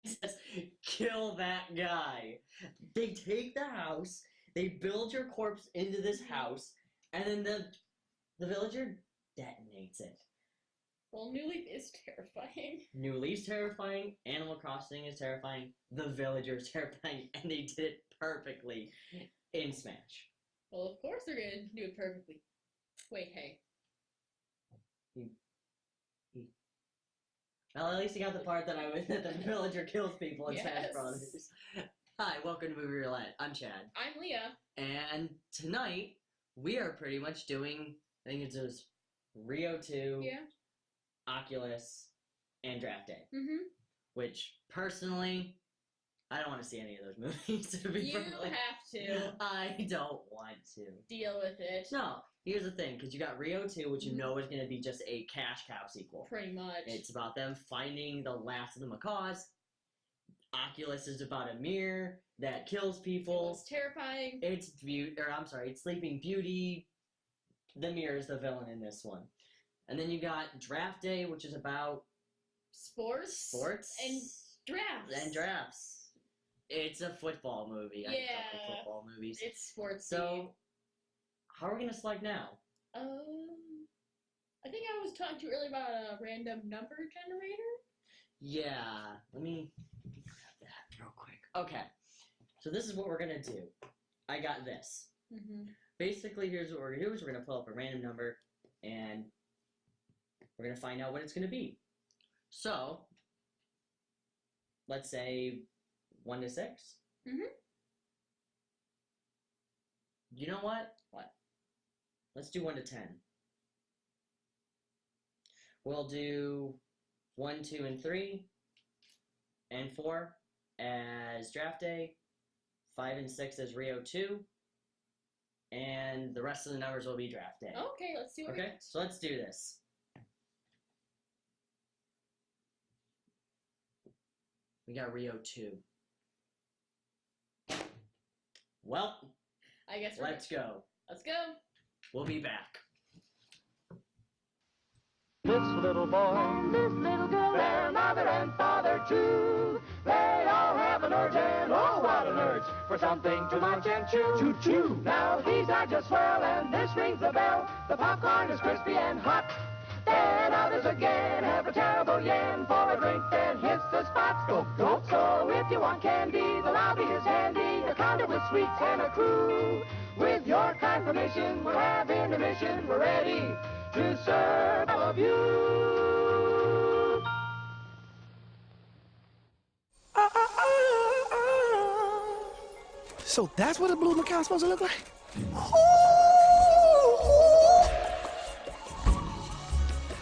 says, kill that guy. They take the house, they build your corpse into this house, and then the villager detonates it. Well, New Leaf is terrifying. New Leaf's terrifying, Animal Crossing is terrifying, the villager is terrifying, and they did it perfectly in Smash. Well, of course they're gonna do it perfectly. Wait, hey. Well, at least you got the part that that the villager kills people in Smash Yes. Brothers. Hi, welcome to Movie Roulette. I'm Chad. I'm Leah. And tonight, we are pretty much doing, I think it's just Rio 2, Yeah. Oculus, and Draft Day. Mm-hmm. Which, personally, I don't want to see any of those movies, to be You perfectly. have to. I don't want to. Deal with it. No, here's the thing, because you got Rio 2, which you know is going to be just a cash cow sequel. Pretty much. It's about them finding the last of the macaws. Oculus is about a mirror that kills people. It's terrifying. It's Sleeping Beauty. The mirror is the villain in this one. And then you got Draft Day, which is about Sports. And drafts. It's a football movie. Yeah. I love football movies. It's sports. So, how are we gonna select now? I think I was talking to you earlier about a random number generator. Yeah. Let me grab that real quick. Okay. So this is what we're gonna do. I got this. Mm-hmm. Basically, here's what we're gonna do: is we're gonna pull up a random number, and we're gonna find out what it's gonna be. So, let's say 1 to 6. Mm-hmm. You know what? What? Let's do 1 to 10. We'll do 1, 2, and 3, and 4 as Draft Day, 5 and 6 as Rio 2, and the rest of the numbers will be Draft Day. Okay, let's see what we get. So let's do this. We got Rio 2. Well, I guess let's go. Let's go. We'll be back. This little boy and this little girl, their mother and father too. They all have an urge, and oh, what an urge for something to munch and chew. Choo-choo. Now these are just swell, and this rings the bell. The popcorn is crispy and hot. Then others again have a terrible yen for a drink, then hits the spot. Go, go. So if you want candy, the lobby is handy. A counter with sweets and a crew. With your kind permission, we'll have intermission. We're ready to serve all of you. So that's what a blue macaw's supposed to look like?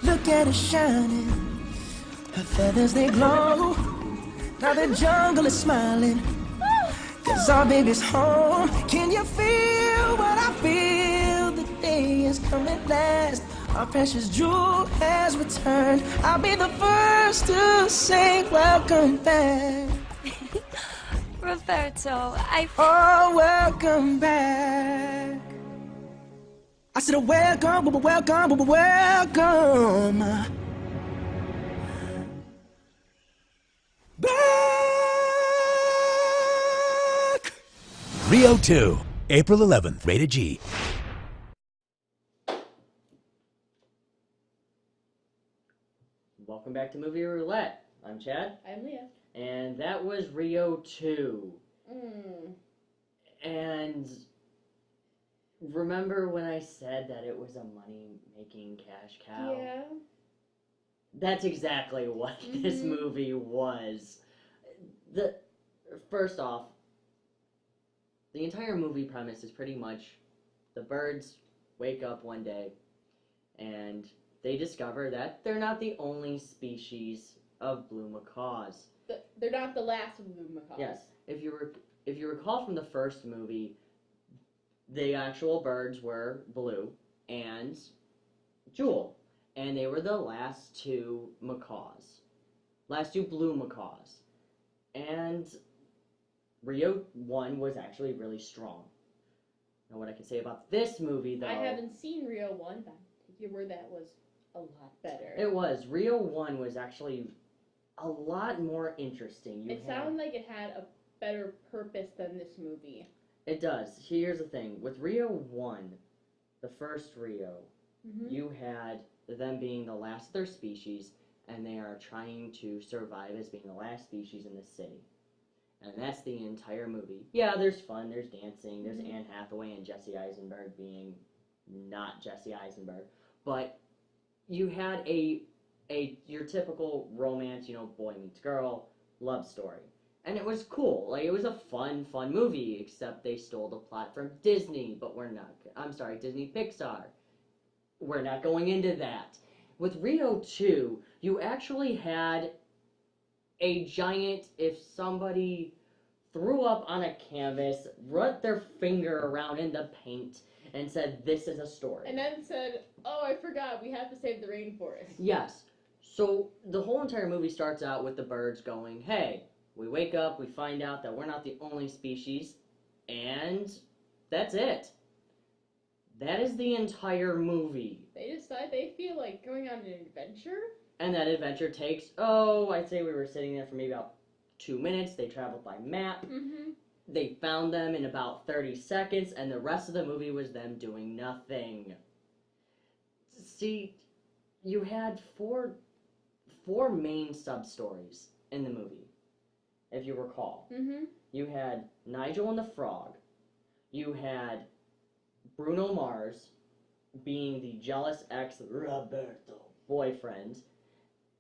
Look at her shining, her feathers they glow. Now the jungle is smiling, 'cause our baby's home. Can you feel what I feel? The day is coming last. Our precious jewel has returned. I'll be the first to say welcome back. Roberto, Oh, welcome back. I said, welcome, welcome, welcome back. Rio 2, April 11th, rated G. Welcome back to Movie Roulette. I'm Chad. I'm Leah. And that was Rio 2. And remember when I said that it was a money-making cash cow? Yeah. That's exactly what this movie was. First off, the entire movie premise is pretty much the birds wake up one day and they discover that they're not the only species of blue macaws. They're not the last of the blue macaws. Yes. If you recall from the first movie, the actual birds were Blue and Jewel. And they were the last two macaws. Last two blue macaws. And Rio 1 was actually really strong. Now what I can say about this movie, though... I haven't seen Rio 1, but I take your word that was a lot better. It was. Rio 1 was actually a lot more interesting. It sounded like it had a better purpose than this movie. It does. Here's the thing. With Rio 1, the first Rio, you had them being the last of their species, and they are trying to survive as being the last species in the city. And that's the entire movie. Yeah, there's fun, there's dancing, there's Anne Hathaway and Jesse Eisenberg being not Jesse Eisenberg. But you had your typical romance, boy meets girl, love story. And it was cool. Like, it was a fun movie, except they stole the plot from Disney, but Disney Pixar. We're not going into that. With Rio 2, you actually had a giant, if somebody threw up on a canvas, rubbed their finger around in the paint, and said, this is a story. And then said, oh, I forgot, we have to save the rainforest. Yes. So the whole entire movie starts out with the birds going, hey, we wake up, we find out that we're not the only species, and that's it. That is the entire movie. They decide they feel like going on an adventure. And that adventure takes, I'd say we were sitting there for maybe about 2 minutes. They traveled by map. They found them in about 30 seconds, and the rest of the movie was them doing nothing. See, you had four main sub-stories in the movie, if you recall. You had Nigel and the Frog. You had Bruno Mars being the jealous ex-Roberto boyfriend.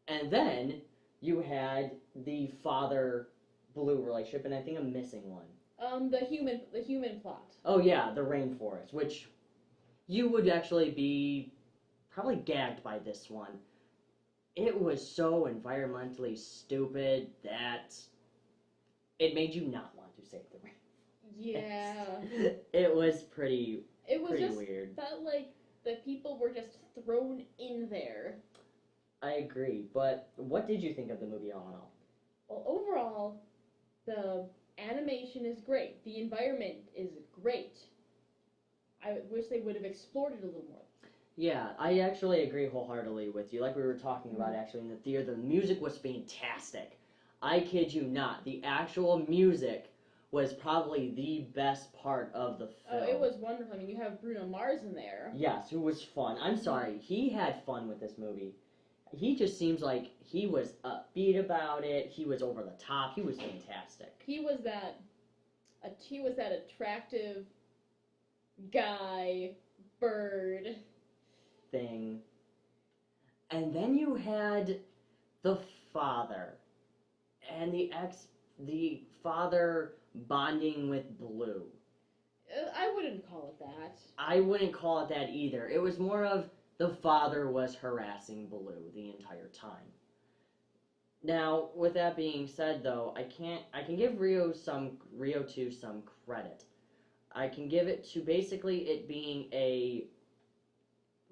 And then you had the father-blue relationship, and I think I'm missing one. The human plot. Oh yeah, the rainforest, which you would actually be probably gagged by this one. It was so environmentally stupid that it made you not want to save the rainforest. Yeah. It was pretty just weird. Felt like the people were just thrown in there. I agree, but what did you think of the movie all in all? Well, overall, the animation is great. The environment is great. I wish they would have explored it a little more. Yeah, I actually agree wholeheartedly with you. Like we were talking about actually in the theater, the music was fantastic. I kid you not. The actual music was probably the best part of the film. Oh, it was wonderful. I mean, you have Bruno Mars in there. Yes, who was fun. I'm sorry, he had fun with this movie. He just seems like he was upbeat about it. He was over the top. He was fantastic. He was that attractive guy, bird thing. And then you had the father and the father bonding with Blue. I wouldn't call it that. I wouldn't call it that either. It was more of the father was harassing Blue the entire time. Now, with that being said, though, I can give Rio 2 some credit. I can give it to basically it being a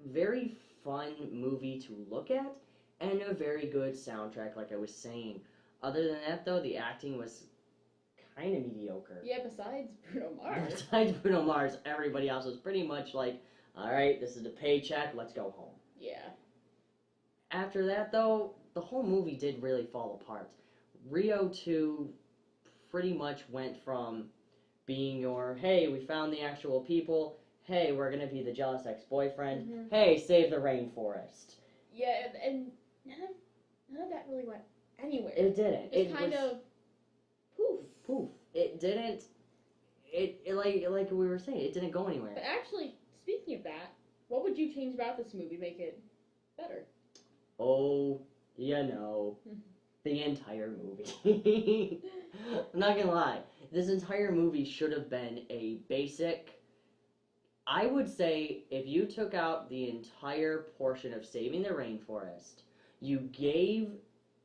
very fun movie to look at and a very good soundtrack, like I was saying. Other than that, though, the acting was kind of mediocre. Yeah, besides Bruno Mars. Besides Bruno Mars, everybody else was pretty much like, all right, this is the paycheck, let's go home. Yeah. After that, though, the whole movie did really fall apart. Rio 2 pretty much went from being your, hey, we found the actual people, hey, we're going to be the jealous ex-boyfriend, hey, save the rainforest. Yeah, and none of that really went anywhere. It didn't. It kind of poof. It didn't, like we were saying, it didn't go anywhere. But actually, speaking of that, what would you change about this movie, make it better? Oh, the entire movie. I'm not gonna lie, this entire movie should have been a basic. I would say if you took out the entire portion of saving the rainforest, you gave,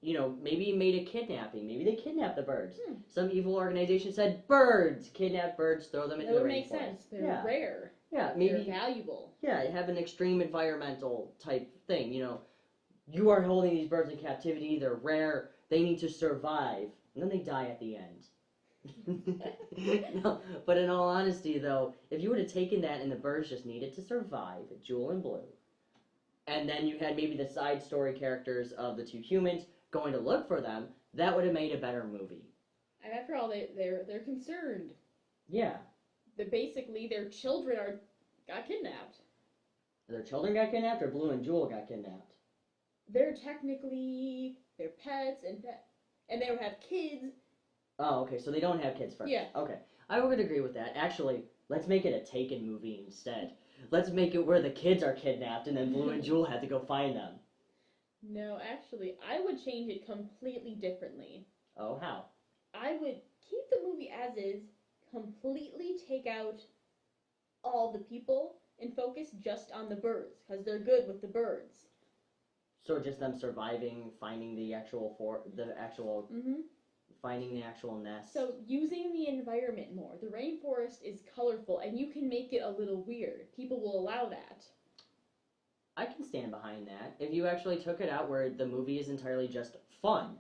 maybe you made a kidnapping. Maybe they kidnapped the birds. Some evil organization said, birds! Kidnap birds, throw them into the rainforest. That would make sense. They're rare. Yeah, maybe. They're valuable. Yeah, have an extreme environmental type thing, You are holding these birds in captivity, they're rare, they need to survive, and then they die at the end. No, but in all honesty, though, if you would have taken that and the birds just needed to survive, Jewel and Blue, and then you had maybe the side story characters of the two humans going to look for them, that would have made a better movie. And after all, they're concerned. Yeah. That basically their children got kidnapped. Their children got kidnapped, or Blue and Jewel got kidnapped? They're technically their pets, and they would have kids. Oh, okay, so they don't have kids first. Yeah. Okay, I would agree with that. Actually, let's make it a Taken movie instead. Let's make it where the kids are kidnapped, and then Blue and Jewel have to go find them. No, actually, I would change it completely differently. Oh, how? I would keep the movie as is, completely take out all the people, and focus just on the birds, because they're good with the birds. So just them surviving, finding the actual finding the actual nest. So using the environment more. The rainforest is colorful, and you can make it a little weird. People will allow that. I can stand behind that. If you actually took it out where the movie is entirely just fun.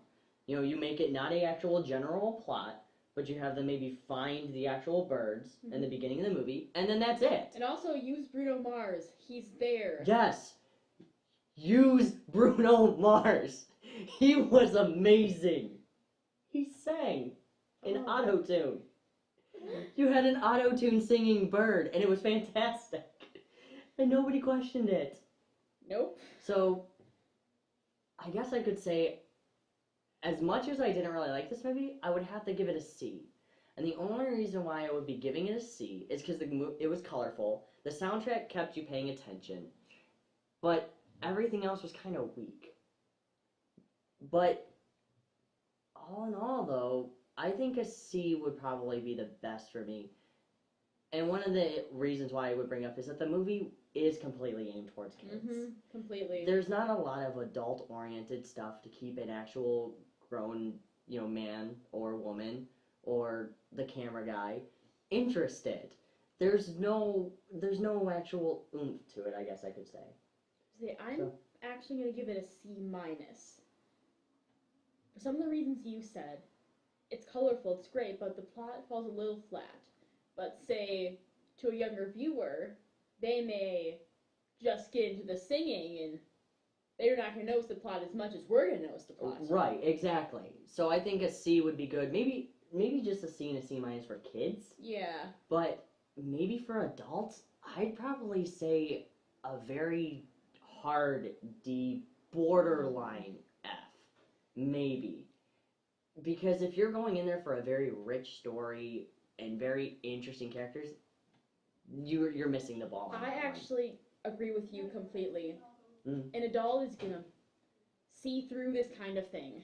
You know, you make it not a actual general plot, but you have them maybe find the actual birds in the beginning of the movie, and then that's it. And also use Bruno Mars. He's there. Yes. Use Bruno Mars. He was amazing. He sang in auto-tune. You had an auto-tune singing bird, and it was fantastic. And nobody questioned it. Nope. So, I guess I could say, as much as I didn't really like this movie, I would have to give it a C. And the only reason why I would be giving it a C is because it was colorful, the soundtrack kept you paying attention, but everything else was kind of weak. But, all in all, though, I think a C would probably be the best for me. And one of the reasons why I would bring up is that the movie is completely aimed towards kids. Completely. There's not a lot of adult-oriented stuff to keep an actual grown, man or woman or the camera guy interested. There's no actual oomph to it, I guess I could say. See, I'm actually going to give it a C minus. For some of the reasons you said, it's colorful, it's great, but the plot falls a little flat. But say, to a younger viewer, they may just get into the singing and they're not going to notice the plot as much as we're going to notice the plot. Right, exactly. So I think a C would be good. Maybe just a C and a C minus for kids. Yeah. But maybe for adults, I'd probably say a very hard D, borderline F. Maybe. Because if you're going in there for a very rich story and very interesting characters, you're missing the ball. I actually agree with you completely. An adult is going to see through this kind of thing.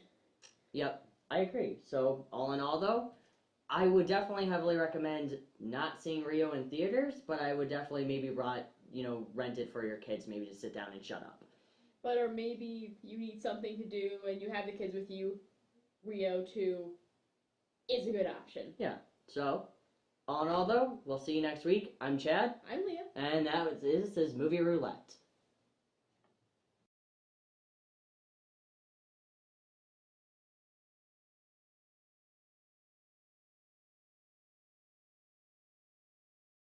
Yep, I agree. So, all in all, though, I would definitely heavily recommend not seeing Rio in theaters, but I would definitely maybe rent it for your kids, maybe to sit down and shut up. But, or maybe you need something to do and you have the kids with you, Rio 2 is a good option. Yeah, so, all in all, though, we'll see you next week. I'm Chad. I'm Leah. And this is Movie Roulette.